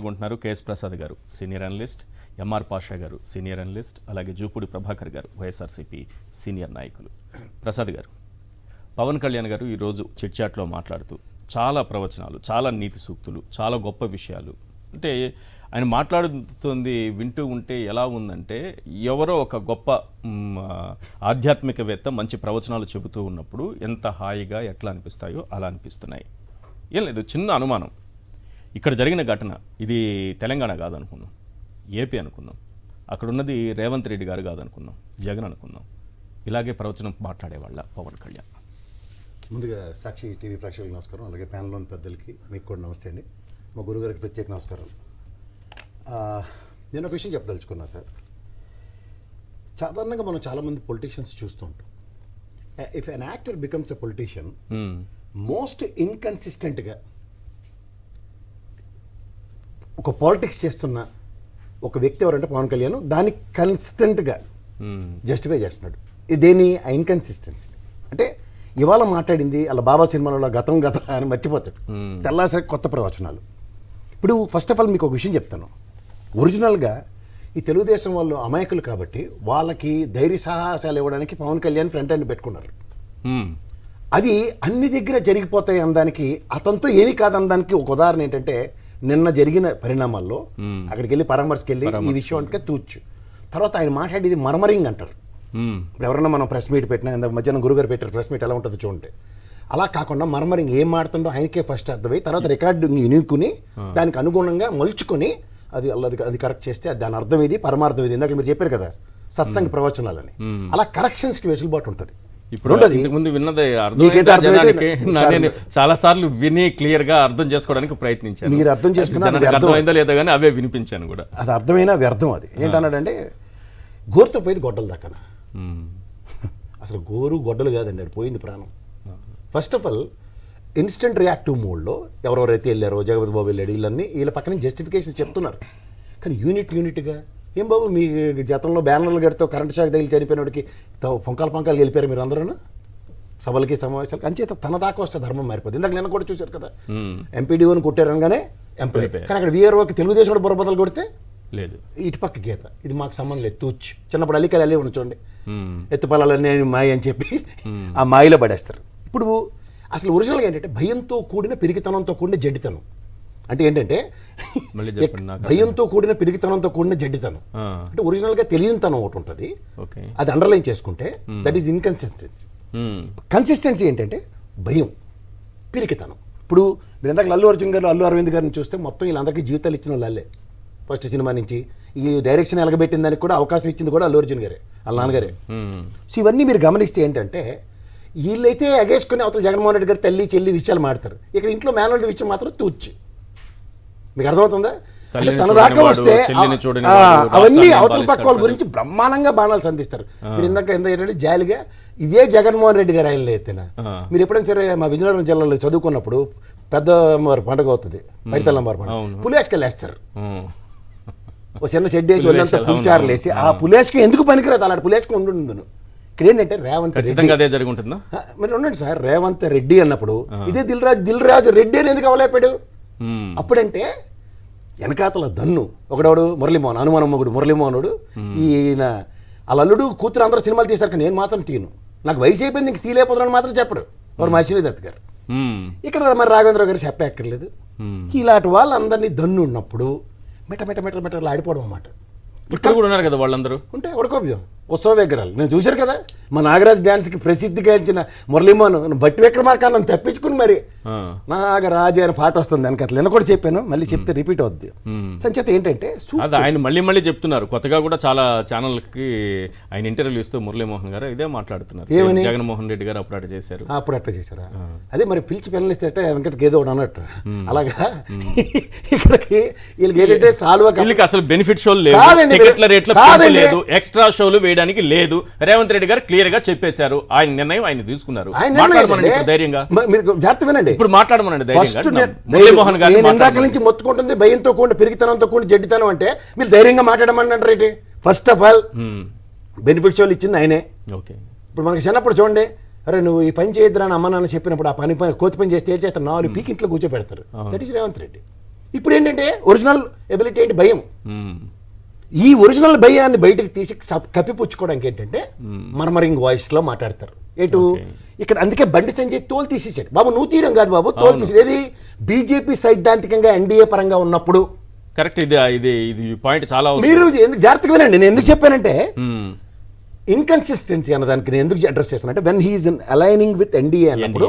పాల్గొంటున్నారు కేఎస్ ప్రసాద్ గారు senior analyst, MR Pasha గారు సీనియర్ అనలిస్ట్, అలాగే జూపూడి ప్రభాకర్ గారు వైఎస్ఆర్సీపీ సీనియర్ నాయకులు. ప్రసాద్ గారు, పవన్ కళ్యాణ్ గారు ఈరోజు చిట్ చాట్లో మాట్లాడుతూ చాలా ప్రవచనాలు, చాలా నీతి సూక్తులు, చాలా గొప్ప విషయాలు, అంటే ఆయన మాట్లాడుతుంది వింటూ ఉంటే ఎలా ఉందంటే ఎవరో ఒక గొప్ప ఆధ్యాత్మికవేత్త మంచి ప్రవచనాలు చెబుతూ ఉన్నప్పుడు ఎంత హాయిగా ఎట్లా అనిపిస్తాయో అలా అనిపిస్తున్నాయి. ఏం లేదు, చిన్న అనుమానం. ఇక్కడ జరిగిన ఘటన ఇది తెలంగాణ కాదనుకుందాం, ఏపీ అనుకుందాం, అక్కడ ఉన్నది రేవంత్ రెడ్డి గారు కాదనుకుందాం, జగన్ అనుకుందాం, ఇలాగే ప్రవచనం మాట్లాడేవాళ్ళ పవన్ కళ్యాణ్. ముందుగా సాక్షి టీవీ ప్రేక్షకులకు నమస్కారం, అలాగే ప్యానల్లోని పెద్దలకి మీకు కూడా నమస్తే అండి. మా గురుగారికి ప్రత్యేక నమస్కారం. నేను ఒక విషయం చెప్పదలుచుకున్నా సార్. సాధారణంగా మనం చాలామంది పొలిటీషియన్స్ చూస్తూ ఉంటాం. If an actor becomes a politician, most ఇన్కన్సిస్టెంట్గా ఒక పాలిటిక్స్ చేస్తున్న ఒక వ్యక్తి ఎవరంటే పవన్ కళ్యాణ్ దాన్ని కన్సిస్టెంట్గా జస్టిఫై చేస్తున్నాడు. దేని ఆ ఇన్కన్సిస్టెన్సీ అంటే ఇవాళ మాట్లాడింది అలా బాబా సినిమాలో గతం అని మర్చిపోతాడు, తెల్లాసరి కొత్త ప్రవచనాలు. ఇప్పుడు ఫస్ట్ ఆఫ్ ఆల్ మీకు ఒక విషయం చెప్తాను. ఒరిజినల్గా ఈ తెలుగుదేశం వాళ్ళు అమాయకులు కాబట్టి వాళ్ళకి ధైర్య సాహసాలు ఇవ్వడానికి పవన్ కళ్యాణ్ ఫ్రంట్ ఎండ్ పెట్టుకున్నారు. అది అన్ని దగ్గర జరిగిపోతాయి అనడానికి, అతనితో ఏమీ కాదనడానికి ఒక ఉదాహరణ ఏంటంటే నిన్న జరిగిన పరిణామాల్లో అక్కడికి వెళ్ళి పరామర్శకి వెళ్ళి ఈ విషయం అంటే తూచు తర్వాత ఆయన మాట్లాడేది మర్మరింగ్ అంటారు. ఇప్పుడు ఎవరన్నా మనం ప్రెస్ మీట్ పెట్టినా, మధ్యాహ్నం గురుగారు పెట్టారు ప్రెస్ మీట్ ఎలా ఉంటుందో చూడండి. అలా కాకుండా మర్మరింగ్ ఏం మాడుతుండో ఆయనకే ఫస్ట్ అర్థమై తర్వాత రికార్డు వినుకుని దానికి అనుగుణంగా మలుచుకొని అది కరెక్ట్ చేస్తే దాని అర్థం ఇది, పరమార్థం ఇది. ఇందాక మీరు చెప్పారు కదా సత్సంగ ప్రవచనాలని, అలా కరెక్షన్స్కి వెసులుబాటు ఉంటుంది. ఇప్పుడు ముందు విన్నది నేను చాలా సార్లు విని క్లియర్ గా అర్థం చేసుకోవడానికి ప్రయత్నించాను. మీరు అర్థం చేసుకున్నారు అర్థమైందో లేదో కానీ అవే వినిపించాను కూడా. అది అర్థమైనా వ్యర్థం. అది ఏంటన్నాడంటే గోరుతో పోయింది గొడ్డలు దక్కన. అసలు గోరు గొడ్డలు కాదండి, అది పోయింది ప్రాణం. First of all instant reactive మోడ్లో ఎవరెవరైతే వెళ్ళారో, జగపతి బాబు వెళ్ళాడు, వీళ్ళ పక్కన జస్టిఫికేషన్ చెప్తున్నారు. కానీ యూనిట్గా ఏం బాబు మీ జతంలో బ్యానర్లు కడితే కరెంట్ షాక్ తగిలి చనిపోయినోడికి పొంకాలు గెలిపారు మీరు అందరూ సభలకి సమావేశాలకి. అంచేత తన దాకా వస్తే ధర్మం మారిపోతుంది. ఇందాక నిన్న కూడా చూశారు కదా, ఎంపీడీఓని కొట్టారనగానే ఎంపీ, కానీ అక్కడ వీఆర్ఓకి తెలుగుదేశం కూడా బుర్రబద్దలు కొడితే లేదు, ఇటు పక్క గీత, ఇది మాకు సంబంధం లేదు తూచి. చిన్నప్పుడు అల్లికలు అల్లి ఉంచండి, ఎత్తుపల్లాలన్నీ మాయ అని చెప్పి ఆ మాయలో పడేస్తారు. ఇప్పుడు అసలు ఒరిజినల్గా ఏంటంటే భయంతో కూడిన పిరికితనంతో కూడిన జడ్డితనం. అంటే ఏంటంటే భయంతో కూడిన పిరికితనంతో కూడిన జడ్డితనం. అంటే ఒరిజినల్గా తెలియనితనం ఒకటి ఉంటుంది, అది అండర్లైన్ చేసుకుంటే దట్ ఈస్ ఇన్కన్సిస్టెన్సీ. కన్సిస్టెన్సీ ఏంటంటే భయం, పిరికితనం. ఇప్పుడు మీరు ఇందాక అల్లు అర్జున్ గారు, అల్లు అరవింద్ గారిని చూస్తే మొత్తం వీళ్ళందరికీ జీవితాలు ఇచ్చిన వాళ్ళే. ఫస్ట్ సినిమా నుంచి ఈ డైరెక్షన్ ఎలగబెట్టిన దానికి కూడా అవకాశం ఇచ్చింది కూడా అల్లు అర్జున్ గారే, వాళ్ళ నాన్నగారే. సో ఇవన్నీ మీరు గమనిస్తే ఏంటంటే వీళ్ళైతే ఎగేసుకుని అవతల జగన్మోహన్ రెడ్డి గారు తల్లి చెల్లి విషయాలు మాడతారు, ఇక్కడ ఇంట్లో మేనల్డ్ విషయం మాత్రం తూచి. మీకు అర్థమవుతుందా? తన దాకా వస్తే అవన్నీ అవతల పక్క వాళ్ళ గురించి బ్రహ్మాండంగా బాణాలు సంధిస్తారు. మీరు ఇందాక ఏంటంటే జాలిగా ఇదే జగన్మోహన్ రెడ్డి గారు ఆయన ఎత్తిన. మీరు ఎప్పుడైనా సరే మా విజయనగరం జిల్లాలో చదువుకున్నప్పుడు పెద్ద అమ్మవారి పండుగ అవుతుంది, పైడితల్లి అమ్మవారి పండుగ, పులేసుకెళ్ళి వేస్తారు. ఓ చిన్న షెడ్ వేసి వెళ్ళంతా పులిచారులు వేసి ఆ పులేసుకు ఎందుకు పనికిరాదు, అలాంటి పులేసుకు ఉండుందును. ఇక్కడ ఏంటంటే రేవంత్ రెడ్డి మరి ఉండండి సార్, రేవంత్ రెడ్డి అన్నప్పుడు ఇదే దిల్ రాజు రెడ్డి అని ఎందుకు అవలేపాడు? అప్పుడంటే వెనకాతల దన్ను ఒకడోడు మురళీమోహన్, హనుమాన్ మొగుడు మురళీమోహనుడు, ఈయన వాళ్ళ అల్లుడు కూతురు అందరూ సినిమాలు తీశారు, కానీ నేను మాత్రం తీను, నాకు వయసు అయిపోయింది ఇంక తీలేకపోతున్నాను మాత్రం చెప్పడు వారు మహేశ్వరి దత్ గారు. ఇక్కడ మరి రాఘవేంద్ర గారు చెప్పక్కర్లేదు. ఇలాంటి వాళ్ళందరినీ దన్ను ఉన్నప్పుడు మెట ఆడిపోవడం అన్నమాట. ఇక్కడ కూడా ఉన్నారు కదా వాళ్ళందరూ, ఉంటే ఉడకోభ్యం ఉత్సవ విగ్రహాలు నేను చూశారు కదా. మా నాగరాజ్ డ్యాన్స్కి ప్రసిద్ధిగాంచిన మురళీమోహన్ బట్టి విక్రమార్కాన్ని తప్పించుకుని మరి నాగరాజు అనే పాట వస్తుంది వెనక. అట్లా నేను కూడా చెప్పాను, మళ్ళీ చెప్తే రిపీట్ అవుద్ది. సంచేత ఏంటంటే ఆయన మళ్ళీ చెప్తున్నారు, కొత్తగా కూడా చాలా ఛానల్కి ఆయన ఇంటర్వ్యూ ఇస్తూ మురళీమోహన్ గారు ఇదే మాట్లాడుతున్నారు. ఏమని జగన్మోహన్ రెడ్డి గారు అప్పుడు అట్లా చేశారా? అదే మరి పిలిచి పిల్లలిస్తే వెనకటికి ఏదో ఒకటి అన్నట్టు. అలాగా ఇక్కడికి వీళ్ళకి ఏంటంటే సాల్వా అసలు బెనిఫిట్ షోలు లేదు, లేదు, ఎక్స్ట్రా షోలు వేయడానికి లేదు. రేవంత్ రెడ్డి గారు క్లియర్ గా చెప్పేశారు, ఆయన నిర్ణయం ఆయన తీసుకున్నారు. ధైర్యంగా మీరు జాగ్రత్త వినండి, ఇప్పుడు మాట్లాడమనండి ఇందాక నుంచి మొత్తుకుంటుంది భయంతో కూడిన పిరికితనంతో కూడిన జడ్డితనం. అంటే మీరు ధైర్యంగా మాట్లాడమన్నారు రేటి. ఫస్ట్ ఆఫ్ ఆల్ బెనిఫిట్ షోలు ఇచ్చింది ఆయనే. ఇప్పుడు మనకి చిన్నప్పుడు చూడండి, అరే నువ్వు ఈ పని చేయొద్దురా అని అమ్మ నాన్న చెప్పినప్పుడు ఆ కోతి పని చేస్తే ఏం చేస్తారు, 4 పీకి ఇంట్లో కూర్చోబెడతారు. That is Revanth Reddy. ఇప్పుడు ఏంటంటే ఒరిజినల్ ఎబిలిటీ ఏంటి? భయం. మ్మ్. ఈ ఒరిజినల్ భయాన్ని బయటకు తీసి కప్పిపుచ్చుకోవడానికి ఏంటంటే మర్మరింగ్ వాయిస్లో మాట్లాడతారు. ఎటు ఇక్కడ అందుకే బండి సంజయ్ తోలు తీసేసాడు. బాబు నువ్వు తీయడం కాదు బాబు, తోలు తీసేది. ఏది బీజేపీ సైద్ధాంతికంగా ఎన్డీఏ పరంగా ఉన్నప్పుడు. కరెక్ట్. ఇది పాయింట్ చాలా మీరు ఎందుకు జాగ్రత్తగా వినండి. నేను ఎందుకు చెప్పానంటే ఇన్కన్సిస్టెన్సీ అన్నదానికి నేను ఎందుకు అడ్రస్ చేస్తానంటే when he is aligning with NDA అన్నప్పుడు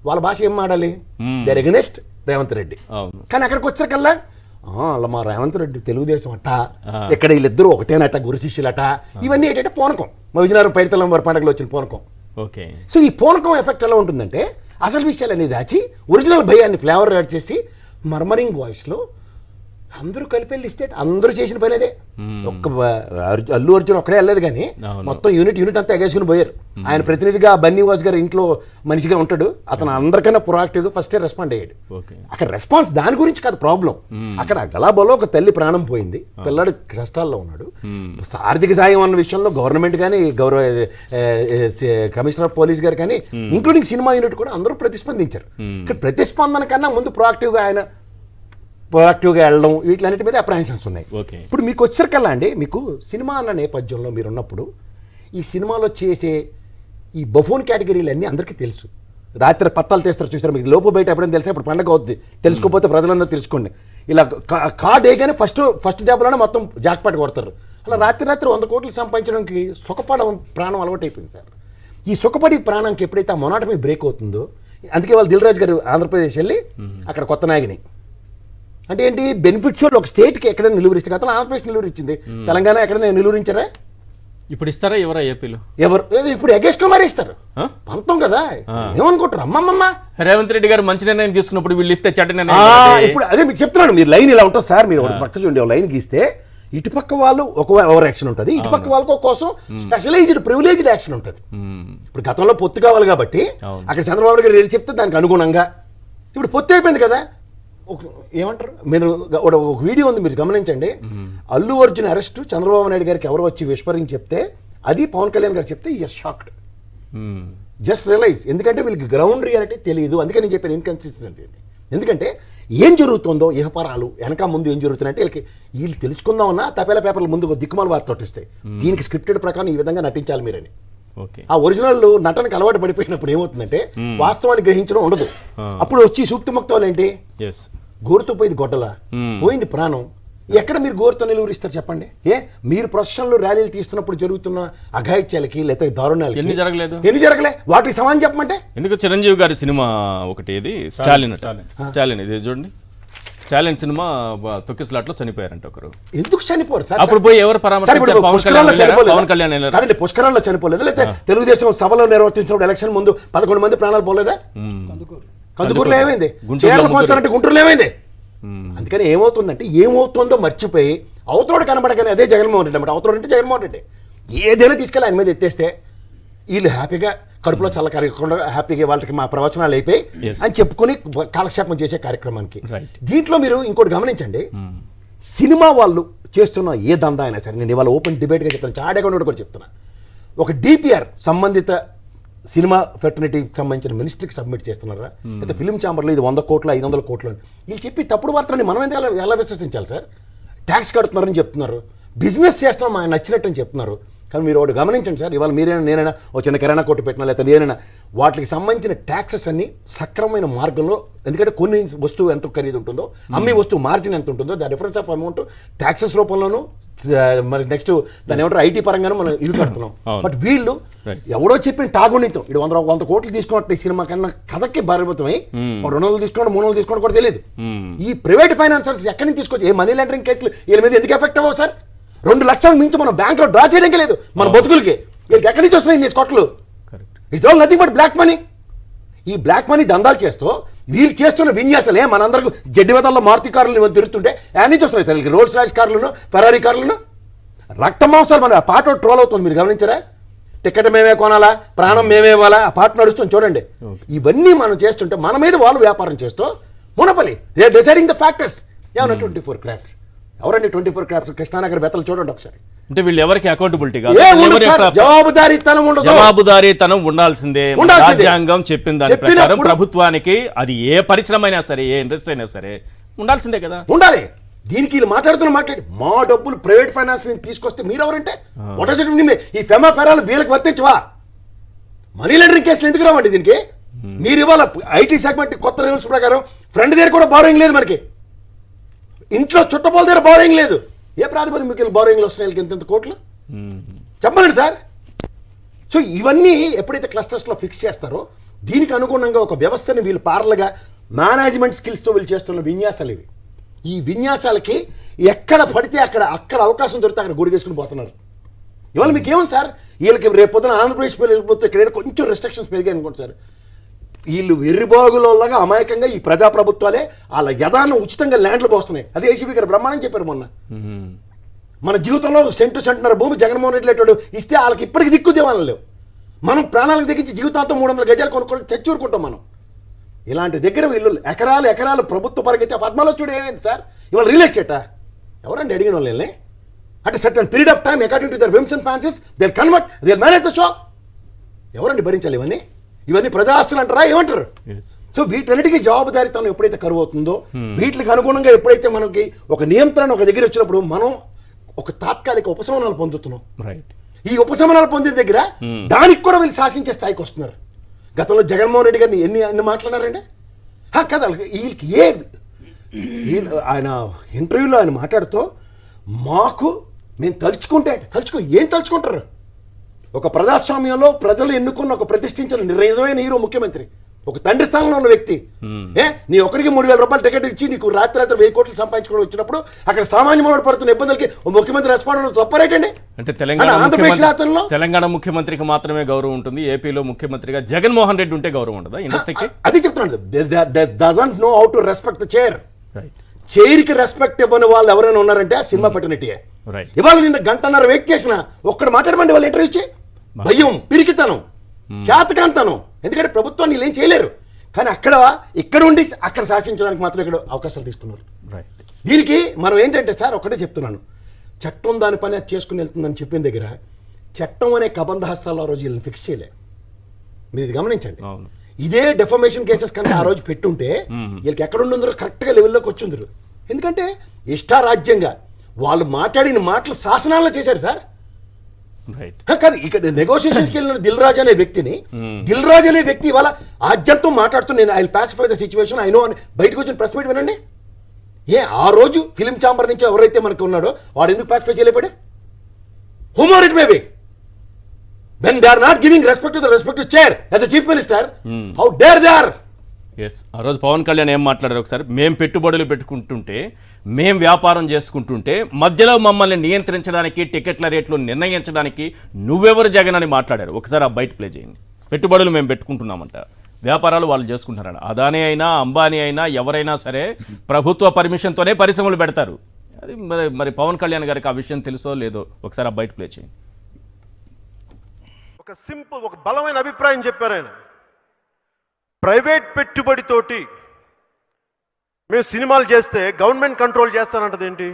వాళ్ళ భాష ఏం మాడాలి? They're against Revanth Reddy. కానీ అక్కడికి వచ్చాకల్లా అలా మా రేవంత్ రెడ్డి తెలుగుదేశం అట, ఇక్కడ వీళ్ళిద్దరూ ఒకటేనట, గురు శిష్యులట. ఇవన్నీ ఏంటంటే పూనకం. మా విజయనగరం పైడితలం వారి పండుగలో వచ్చిన పూనకం. ఓకే. సో ఈ పూనకం ఎఫెక్ట్ ఎలా ఉంటుందంటే అసలు విషయాలు అనేది దాచి ఒరిజినల్ భయాన్ని ఫ్లేవర్ యాడ్ చేసి మర్మరింగ్ వాయిస్లో అందరూ కలిపి వెళ్ళి ఇస్తే అందరూ చేసిన పని అదే. ఒక్క అల్లు అర్జున్ ఒక్కడే వెళ్ళలేదు కానీ మొత్తం యూనిట్ అంతా ఎగేసుకుని పోయారు. ఆయన ప్రతినిధిగా బన్నీవాస్ గారు ఇంట్లో మనిషిగా ఉంటాడు. అతను అందరికన్నా ప్రొయాక్టివ్గా ఫస్టే రెస్పాండ్ అయ్యాడు. అక్కడ రెస్పాన్స్ దాని గురించి కాదు ప్రాబ్లం. అక్కడ గలాబాలో ఒక తల్లి ప్రాణం పోయింది, పిల్లాడు కష్టాల్లో ఉన్నాడు. ఆర్థిక సాయం అన్న విషయంలో గవర్నమెంట్ కానీ కమిషనర్ ఆఫ్ పోలీస్ గారు కానీ ఇంక్లూడింగ్ సినిమా యూనిట్ కూడా అందరూ ప్రతిస్పందించారు. ఇక్కడ ప్రతిస్పందన కన్నా ముందు ప్రొయాక్టివ్గా వెళ్ళడం వీటిలన్నిటి మీద అప్రహెన్షన్స్ ఉన్నాయి. ఇప్పుడు మీకు వచ్చరికల్లా అండి, మీకు సినిమా అన్న నేపథ్యంలో మీరు ఉన్నప్పుడు ఈ సినిమాలో చేసే ఈ బఫోన్ కేటగిరీలు అన్నీ అందరికీ తెలుసు. రాత్రి పత్తాలు తీస్తారు చూస్తారు, మీకు లోపు బయట ఎప్పుడైనా తెలిసే ఇప్పుడు పండగ అవుద్ది. తెలుసుకోకపోతే ప్రజలందరూ తెలుసుకోండి. ఇలా కార్డ్ వేయగానే ఫస్ట్ దెబ్బలోనే మొత్తం జాక్పాట్ కొడతారు. అలా రాత్రి 100 కోట్లు సంపాదించడానికి సుఖపడ ప్రాణం అలవాటు అయిపోయింది సార్. ఈ సుఖపడి ప్రాణానికి ఎప్పుడైతే ఆ మొనాటమీ బ్రేక్ అవుతుందో, అందుకే వాళ్ళు దిల్ రాజు గారు ఆంధ్రప్రదేశ్ వెళ్ళి అక్కడ కొత్త నాయకుని అంటే ఏంటి బెనిఫిట్స్ ఒక స్టేట్కి ఎక్కడైనా నిలువరిస్తే గతంలో ఆంధ్రప్రదేశ్ నిలువరించింది, తెలంగాణ ఎక్కడైనా నిలువరించారా? ఇప్పుడు ఇస్తారా? ఎవరా ఏపీలో? ఇప్పుడు ఎగేస్ట్లో మరీ ఇస్తారు. పంతం కదా, ఏమనుకుంటారు? అమ్మమ్మ రేవంత్ రెడ్డి గారు మంచి నిర్ణయం తీసుకున్నప్పుడు వీళ్ళు ఇస్తే చెడ్డ నిర్ణయం. ఇప్పుడు అదే మీకు చెప్తున్నాను, మీరు లైన్ ఇలా ఉంటుంది సార్. మీరు పక్క చూడండి, లైన్ గీస్తే ఇటుపక్క వాళ్ళు ఒక ఓవర్ యాక్షన్ ఉంటుంది, ఇటుపక్క వాళ్ళకు కోసం స్పెషలైజ్డ్ ప్రివిలేజ్డ్ యాక్షన్ ఉంటుంది. ఇప్పుడు గతంలో పొత్తు కావాలి కాబట్టి అక్కడ చంద్రబాబు గారు చెప్తే దానికి అనుగుణంగా ఇప్పుడు పొత్తు అయిపోయింది కదా. ఏమంటారు మీరు? ఒక వీడియో ఉంది, మీరు గమనించండి. అల్లు అర్జున్ అరెస్ట్ చంద్రబాబు నాయుడు గారికి ఎవరు వచ్చి విస్పరింగ్ చెప్తే, అది పవన్ కళ్యాణ్ గారు చెప్తే ఎస్ షాక్డ్, జస్ట్ రియలైజ్. ఎందుకంటే వీళ్ళకి గ్రౌండ్ రియాలిటీ తెలియదు. అందుకే నేను చెప్పాను ఇన్కన్సిస్టెన్సీ. ఎందుకంటే ఏం జరుగుతుందో ఇహపరాలు వెనక ముందు ఏం జరుగుతుందంటే వీళ్ళు తెలుసుకుందామన్నా తపేల పేపర్ల ముందు దిక్కుమాల వార్త తొట్టిస్తాయి. దీనికి స్క్రిప్టెడ్ ప్రకారం ఈ విధంగా నటించాలి మీరని. ఆ ఒరిజినల్ నటనకు అలవాటు పడిపోయినప్పుడు ఏమవుతుందంటే వాస్తవాన్ని గ్రహించడం ఉండదు. అప్పుడు వచ్చి సూక్తి ముక్తాలు ఏంటి? గోరుతో పోయింది గొడ్డల, పోయింది ప్రాణం. ఎక్కడ మీరు గోరుతో నిలువరిస్తారు చెప్పండి? మీరు ప్రొఫెషన్లో ర్యాలీలు తీస్తున్నప్పుడు జరుగుతున్న అఘాయిత్యాలకి లేకపోతే దారుణాలకి ఎన్ని జరగలే? వాటికి సమానం చెప్పమంటే ఎందుకు? చిరంజీవి గారి సినిమా ఒకటి, ఇది స్టాలిన్ ఇది చూడండి. స్టాలిన్ సినిమా తొక్కిసలాట్లో చనిపోయారంట ఒకరు. ఎందుకు చనిపోరు సార్? అప్పుడు పోయి ఎవరు పరామర్శించారు? పవన్ కళ్యాణ్ కాదండి, పుష్కరాల్లో చనిపోలేదు. లేకపోతే తెలుగుదేశం సభలో నిర్వర్తించినప్పుడు ఎలక్షన్ ముందు 11 మంది ప్రాణాలు పోలేదా? కందుకూరులో ఏమైంది? గుంటూరులో ఏమైంది? అందుకని ఏమవుతుందో మర్చిపోయి అవతోడు కనబడగానే అదే జగన్మోహన్ రెడ్డి అన్నమాట. అవతోడు అంటే జగన్మోహన్ రెడ్డి ఏదైనా తీసుకెళ్ళి ఆయన మీద ఎత్తేస్తే వీళ్ళు హ్యాపీగా కడుపులో చల్ల కరగకుండా హ్యాపీగా వాళ్ళకి మా ప్రవచనాలు అయిపోయి అని చెప్పుకొని కాలక్షేపం చేసే కార్యక్రమానికి. దీంట్లో మీరు ఇంకోటి గమనించండి, సినిమా వాళ్ళు చేస్తున్న ఏ దందా అయినా సరే, నేను ఇవాళ ఓపెన్ డిబేట్గా చెప్తాను, చాడకుండా కూడా చెప్తున్నా. ఒక డిపిఆర్ సంబంధిత సినిమా ఫెటర్నిటీకి సంబంధించిన మినిస్ట్రీకి సబ్మిట్ చేస్తున్నారా, అయితే ఫిలిం ఛాంబర్లో ఇది 100 కోట్లు 500 కోట్లు అని వీళ్ళు చెప్పి తప్పుడు వార్తలని మనం ఎలా విశ్వసించాలి సార్? ట్యాక్స్ కడుతున్నారని చెప్తున్నారు, బిజినెస్ చేస్తున్నాం మాకు నచ్చినట్టు అని చెప్తున్నారు. కానీ మీరు ఒకటి గమనించండి సార్, ఇవాళ నేనైనా ఒక చిన్న కిరాణా కొట్టు పెట్టినా లేకపోతే నేనైనా వాటికి సంబంధించిన ట్యాక్సెస్ అన్ని సక్రమమైన మార్గంలో, ఎందుకంటే కొన్ని వస్తువు ఎంత ఖరీదు ఉంటుందో, అమ్మే వస్తువు మార్జిన్ ఎంత ఉంటుందో, the difference of amount taxes రూపంలోనూ, మరి నెక్స్ట్ దాన్ని ఏమంటారు ఐటీ పరంగానూ మనం ఇల్లు కడుతున్నాం. బట్ వీళ్ళు ఎవడో చెప్పిన టాగుండితో ఇటు 100 కోట్లు తీసుకున్నట్టు సినిమా కన్నా కథకి భారభూతమై 200 తీసుకోవడం 300 తీసుకోవడం కూడా తెలియదు. ఈ ప్రైవేట్ ఫైనాన్సర్స్ ఎక్కడి నుంచి తీసుకొచ్చి ఏ మనీ లాండరింగ్ కేసులు వీళ్ళ మీద ఎందుకు ఎఫెక్ట్ అవ్వవు సార్? 2 లక్షల మించి మనం బ్యాంక్లో డ్రా చేయడానికి లేదు మన బతుకులకి. వీళ్ళకి ఎక్కడి నుంచి వస్తున్నాయి ఇన్ని కోట్లు? It's all nothing but black money. ఈ బ్లాక్ మనీ దందాలు చేస్తూ వీళ్ళు చేస్తున్న విన్యాసాలే మనందరికీ జడ్డివతల్లో మారుతి కార్లు తిరుగుతుంటే యాడ్ నుంచి వస్తున్నాయి సార్. వీళ్ళకి రోల్స్ రాజ్ కార్లను, ఫెరారీ కార్లను, రక్త మాంసాలు. మన ఆ పాట ట్రోల్ అవుతుంది, మీరు గమనించారా? టికెట్ మేమే కొనాలా, ప్రాణం మేమే ఇవ్వాలా, ఆ పాట నడుస్తుంది చూడండి. ఇవన్నీ మనం చేస్తుంటే మన మీద వాళ్ళు వ్యాపారం చేస్తూ మునపలి they are deciding the factors. ఏమన్నా 24 క్రాఫ్ట్స్ ఎవరండి? 24 క్రాఫ్ట్స్ కృష్ణానగర్ బెత్తలు చూడండి ఒకసారి. అంటే వీళ్ళు ఎవరికి అకౌంటబిలిటీ కాదు, జవాబుదారీతనం ఉండాల్సిందే. రాజ్యాంగం చెప్పిన దాని ప్రకారం ప్రభుత్వానికి అది ఏ పరిశ్రమ అయినా సరే, ఏ ఇండస్ట్రీ అయినా సరే ఉండాల్సిందే కదా. ఉండాలి. దీనికి వీళ్ళు మాట్లాడి మా డబ్బులు ప్రైవేట్ ఫైనాన్స్ నుంచి తీసుకొస్తే మీరెవరంటే వాట్ డస్ ఇట్ మీన్? ఈ ఫెమా ఫెరాలు వీళ్ళకి వర్తించవా? మనీ లాండరింగ్ కేసులు ఎందుకు రావండి దీనికి? మీరు ఇవాళ ఐటీ సెగ్మెంట్ కొత్త రూల్స్ ప్రకారం ఫ్రెండ్ దగ్గర కూడా బారోయింగ్ లేదు, మనకి ఇంట్లో చుట్టపోల దగ్గర బారోయింగ్ లేదు. ఏ ప్రాతిపదిక మీకు బారోయింగ్లు వస్తున్నాయి వీళ్ళకి ఎంత కోట్లు చెప్పండి సార్. సో ఇవన్నీ ఎప్పుడైతే క్లస్టర్స్లో ఫిక్స్ చేస్తారో దీనికి అనుగుణంగా ఒక వ్యవస్థని వీళ్ళు పార్లగా మేనేజ్మెంట్ స్కిల్స్తో వీళ్ళు చేస్తున్న విన్యాసాలు ఇవి. ఈ విన్యాసాలకి ఎక్కడ పడితే అక్కడ అవకాశం దొరికితే అక్కడ గుడి వేసుకుని పోతున్నారు. ఇవాళ మీకు ఏమని సార్, వీళ్ళకి రేపు పొద్దున ఆంధ్రప్రదేశ్ వెళ్ళిపోతే ఇక్కడ ఏదో కొంచెం రెస్ట్రిక్షన్స్ పెరిగాయి అనుకోండి సార్, వీళ్ళు వెర్రిబాగులలాగా అమాయకంగా ఈ ప్రజాప్రభుత్వాలే వాళ్ళ యథాన్ని ఉచితంగా ల్యాండ్లు పోస్తున్నాయి. అదే ఏసీబీ గారు బ్రహ్మాండం చెప్పారు మొన్న. మన జీవితంలో సెంటున్నర భూమి జగన్మోహన్ రెడ్డి లేటాడు ఇస్తే వాళ్ళకి ఇప్పటికి దిక్కు దేవాలని లేవు. మనం ప్రాణాలకు దిగించి జీవితాంతం 300 గజాలు కొనుక్కొని చచ్చూరుకుంటాం మనం. ఇలాంటి దగ్గర వీళ్ళు ఎకరాలు ప్రభుత్వ పరగైతే పద్మాలో చూడు ఏమైంది సార్, ఇవాళ రియల్ ఎస్టేటా? ఎవరండి అడిగిన వాళ్ళని? అంటే certain period of time according to their whims and fancies they will convert, they will manage the show. ఎవరండి భరించాలి ఇవన్నీ ప్రజాస్తులు అంటారా ఏమంటారు? సో వీటన్నిటికీ జవాబుదారీతనం ఎప్పుడైతే కరువు అవుతుందో, వీటికి అనుగుణంగా ఎప్పుడైతే మనకి ఒక నియంత్రణ ఒక దగ్గర వచ్చినప్పుడు మనం ఒక తాత్కాలిక ఉపశమనాలు పొందుతున్నాం. ఈ ఉపశమనాలు పొందే దగ్గర దానికి కూడా వీళ్ళు శాసించే స్థాయికి వస్తున్నారు. గతంలో జగన్మోహన్ రెడ్డి గారిని ఎన్ని మాట్లాడారండి కదా. వీళ్ళకి ఆయన ఇంటర్వ్యూలో ఆయన మాట్లాడుతూ మేము ఏం తలుచుకుంటారు? ఒక ప్రజాస్వామ్యంలో ప్రజలు ఎన్నుకున్న ఒక ప్రతిష్ఠించిన నిజమైన హీరో ముఖ్యమంత్రి, ఒక తండ్రి స్థానంలో ఉన్న వ్యక్తి. నీ ఒకరికి 3,000 రూపాయలు టికెట్ ఇచ్చి నీకు రాత్రి 1,000 కోట్లు సంపాదించుకోవడం వచ్చినప్పుడు అక్కడ సామాన్య మానవుడు పడుతున్న ఇబ్బందులకి ముఖ్యమంత్రి రెస్పాండ్ తప్పరేటండి. అంటే తెలంగాణ తెలంగాణ ముఖ్యమంత్రికి మాత్రమే గౌరవం ఉంటుంది, ఏపీలో ముఖ్యమంత్రిగా జగన్మోహన్ రెడ్డి ఉంటే గౌరవం ఉండదా ఇండస్ట్రీకి? అది చెప్తున్నాను, doesn't know how to respect the chair. చైర్కి రెస్పెక్ట్ ఇవ్వని వాళ్ళు ఎవరైనా ఉన్నారంటే ఆ సినిమా ఫెటర్నిటీయే. ఇవాళ నిన్న 1.5 గంట వెయిట్ చేసిన ఒక్కడ మాట్లాడమండి వాళ్ళు ఇంటర్వ్యూ ఇచ్చి భయం, పిరికితనం, చేతకాంతనం. ఎందుకంటే ప్రభుత్వం వీళ్ళు ఏం చేయలేరు, కానీ ఇక్కడ ఉండి అక్కడ శాసించడానికి మాత్రం ఇక్కడ అవకాశాలు తీసుకున్నారు. దీనికి మనం ఏంటంటే సార్ ఒకటే చెప్తున్నాను, చట్టం దాని పని అది చేసుకుని వెళ్తుందని చెప్పిన దగ్గర చట్టం అనే కబంధ హస్తాల్లో ఆ రోజు వీళ్ళని ఫిక్స్ చేయలే. మీరు ఇది గమనించండి. ఇదే డెఫమేషన్ కేసెస్ కనుక ఆ రోజు పెట్టుంటే వీళ్ళకి ఎక్కడ ఉండుందరో కరెక్ట్గా లెవెల్లోకి వచ్చిందరు. ఎందుకంటే ఇష్టారాజ్యంగా వాళ్ళు మాట్లాడిన మాటలు శాసనాల్లో చేశారు సార్. కాదు, ఇక్కడ నెగోషియేషన్స్కి వెళ్ళిన దిల్ రాజు అనే వ్యక్తి ఇవాళ ఆజ్యంతో మాట్లాడుతూ నేను I will pacify the situation I know అని బయటకు వచ్చిన ప్రెస్ మీట్ వినండి. ఆ రోజు ఫిలిం ఛాంబర్ నుంచి ఎవరైతే మనకు ఉన్నాడో వాడు ఎందుకు పాసిఫై చేయలేపాడు? Whom are it may be when they are not giving respect to the respective chair as a chief minister, how dare they are? ఆ రోజు పవన్ కళ్యాణ్ ఏం మాట్లాడారు ఒకసారి, మేము పెట్టుబడులు పెట్టుకుంటుంటే, మేము వ్యాపారం చేసుకుంటుంటే మధ్యలో మమ్మల్ని నియంత్రించడానికి, టికెట్ల రేట్లు నిర్ణయించడానికి నువ్వెవరు జగన్ అని మాట్లాడారు. ఒకసారి ఆ బయట ప్లే చేయండి. పెట్టుబడులు మేము పెట్టుకుంటున్నామంట, వ్యాపారాలు వాళ్ళు చేసుకుంటారని. అదానీ అయినా అంబానీ అయినా ఎవరైనా సరే ప్రభుత్వ పర్మిషన్తోనే పరిశ్రమలు పెడతారు. అది మరి పవన్ కళ్యాణ్ గారికి ఆ విషయం తెలుసో లేదో ఒకసారి ఆ బయట ప్లే చేయండి. ఒక బలమైన అభిప్రాయం చెప్పారు ఆయన. ప్రైవేట్ పెట్టుబడితోటి మేము సినిమాలు చేస్తే గవర్నమెంట్ కంట్రోల్ చేస్తానంటది ఏంటి?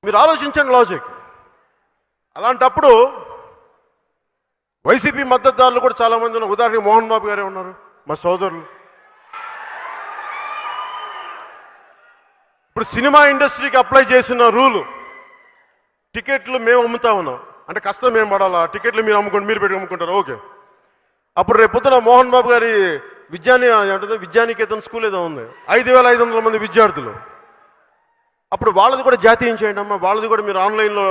మీరు ఆలోచించండి లాజిక్. అలాంటప్పుడు వైసీపీ మద్దతుదారులు కూడా చాలామంది ఉన్నారు. ఉదాహరణకి మోహన్ బాబు గారే ఉన్నారు, మా సోదరులు. ఇప్పుడు సినిమా ఇండస్ట్రీకి అప్లై చేసిన రూలు, టికెట్లు మేము అమ్ముతా ఉన్నాం అంటే కష్టం మేము పడాలా, టికెట్లు మీరు అమ్ముకోండి, మీరు పెట్టి అమ్ముకుంటారు, ఓకే. అప్పుడు రేపు పొద్దున మోహన్ బాబు గారి విద్యానికేతన్ స్కూల్ ఏదో ఉంది, 5,500 మంది విద్యార్థులు. అప్పుడు వాళ్ళది కూడా జాతీయం చేయండి అమ్మా, వాళ్ళది కూడా మీరు ఆన్లైన్లో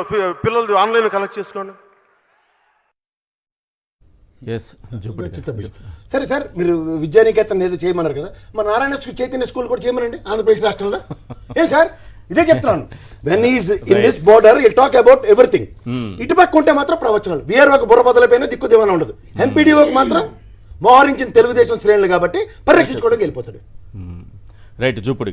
పిల్లలది ఆన్లైన్లో కలెక్ట్ చేసుకోండి. సరే సార్, మీరు విద్యానికేతన్ ఏదో చేయమన్నారు కదా, మన నారాయణ చైతన్య స్కూల్ కూడా చేయమనండి ఆంధ్రప్రదేశ్ రాష్ట్రంలో. సార్ ఇదే చెప్తున్నాను, when is in this border will talk about everything. ఇటుపక్క ఉంటే మాత్రం ప్రవచనాలు, వీఆర్ఓకి బుర్ర బదులైపోయినా దిక్కు దేవన ఉండదు, ఎంపీడీఓకి మాత్రం మోహరించిన తెలుగుదేశం శ్రేణులు కాబట్టి పరిరక్షించుకోవడానికి వెళ్ళిపోతాడు. రైట్. చూపుడు